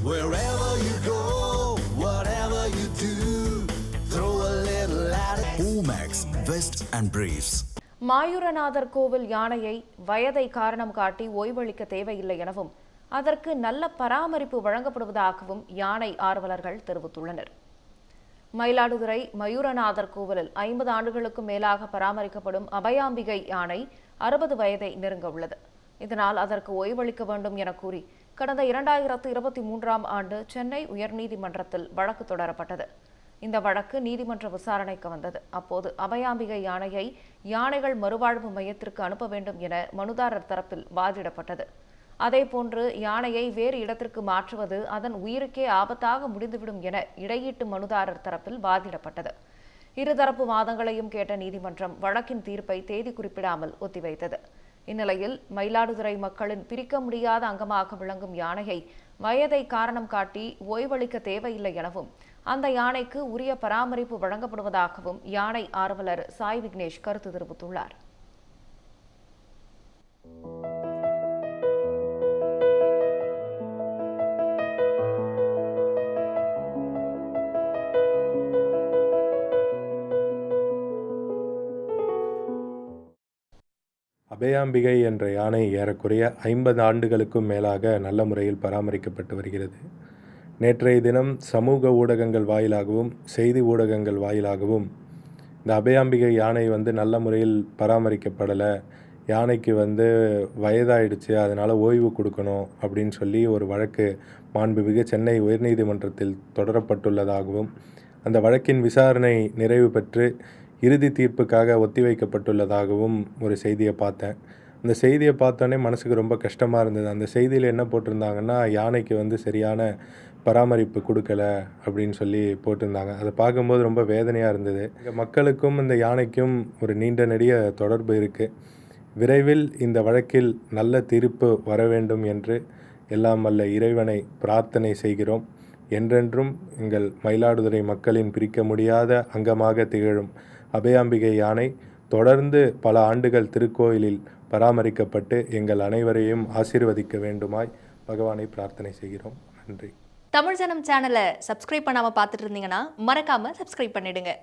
Wherever you go, whatever you do, throw a little at it. Omax, Vest and Briefs. Mayuranathar கோவில் யானையை வயதை காரணம் காட்டி ஓய்வளிக்க தேவையில்லை எனவும் அதற்கு நல்ல பராமரிப்பு வழங்கப்படுவதாகவும் யானை ஆர்வலர்கள் தெரிவித்துள்ளனர். மயிலாடுதுறை மயூரநாதர் கோவிலில் 50 ஆண்டுகளுக்கும் மேலாக பராமரிக்கப்படும் அபயாம்பிகை யானை 60 வயதை நெருங்க உள்ளது. இதனால் அதற்கு ஓய்வளிக்க வேண்டும் என கூறி கடந்த 2023ஆம் ஆண்டு சென்னை உயர்நீதிமன்றத்தில் வழக்கு தொடரப்பட்டது. இந்த வழக்கு நீதிமன்ற விசாரணைக்கு வந்தது. அப்போது அபயாம்பிகை யானையை யானைகள் மறுவாழ்வு மையத்திற்கு அனுப்ப வேண்டும் என மனுதாரர் தரப்பில் வாதிடப்பட்டது. அதேபோன்று யானையை வேறு இடத்திற்கு மாற்றுவது அதன் உயிருக்கே ஆபத்தாக முடிந்துவிடும் என இடையீட்டு மனுதாரர் தரப்பில் வாதிடப்பட்டது. இருதரப்பு வாதங்களையும் கேட்ட நீதிமன்றம் வழக்கின் தீர்ப்பை தேதி குறிப்பிடாமல் ஒத்திவைத்தது. இந்நிலையில் மயிலாடுதுறை மக்களின் பிரிக்க முடியாத அங்கமாக விளங்கும் யானையை வயதை காரணம் காட்டி ஓய்வளிக்க தேவையில்லை எனவும் அந்த யானைக்கு உரிய பராமரிப்பு வழங்கப்படுவதாகவும் யானை ஆர்வலர் சாய் விக்னேஷ் கருத்து தெரிவித்துள்ளார். அபயாம்பிகை என்ற யானை ஏறக்குறைய 50 ஆண்டுகளுக்கும் மேலாக நல்ல முறையில் பராமரிக்கப்பட்டு வருகிறது. நேற்றைய தினம் சமூக ஊடகங்கள் வாயிலாகவும் செய்தி ஊடகங்கள் வாயிலாகவும் இந்த அபயாம்பிகை யானை நல்ல முறையில் பராமரிக்கப்படலை, யானைக்கு வயதாயிடுச்சு, அதனால் ஓய்வு கொடுக்கணும் அப்படின்னு சொல்லி ஒரு வழக்கு மாண்புமிகு சென்னை உயர்நீதிமன்றத்தில் தொடரப்பட்டுள்ளதாகவும் அந்த வழக்கின் விசாரணை நிறைவு பெற்று இறுதி தீர்ப்புக்காக ஒத்திவைக்கப்பட்டுள்ளதாகவும் ஒரு செய்தியை பார்த்தேன். அந்த செய்தியை பார்த்தோன்னே மனசுக்கு ரொம்ப கஷ்டமாக இருந்தது. அந்த செய்தியில் என்ன போட்டிருந்தாங்கன்னா, யானைக்கு சரியான பராமரிப்பு கொடுக்கல அப்படின்னு சொல்லி போட்டிருந்தாங்க. அதை பார்க்கும்போது ரொம்ப வேதனையாக இருந்தது. மக்களுக்கும் இந்த யானைக்கும் ஒரு நீண்ட நெடிய தொடர்பு இருக்குது. விரைவில் இந்த வழக்கில் நல்ல தீர்ப்பு வர வேண்டும் என்று எல்லாம் வல்ல இறைவனை பிரார்த்தனை செய்கிறோம். என்றென்றும் எங்கள் மயிலாடுதுறை மக்களின் பிரிக்க முடியாத அங்கமாக திகழும் அபயாம்பிகை யானை தொடர்ந்து பல ஆண்டுகள் திருக்கோயிலில் பராமரிக்கப்பட்டு எங்கள் அனைவரையும் ஆசீர்வதிக்க வேண்டுமாய் பகவானை பிரார்த்தனை செய்கிறோம். நன்றி. தமிழ் ஜனம் சேனலை சப்ஸ்கிரைப் பண்ணாமல் பார்த்துட்டு இருந்தீங்கன்னா மறக்காமல் சப்ஸ்கிரைப் பண்ணிடுங்க.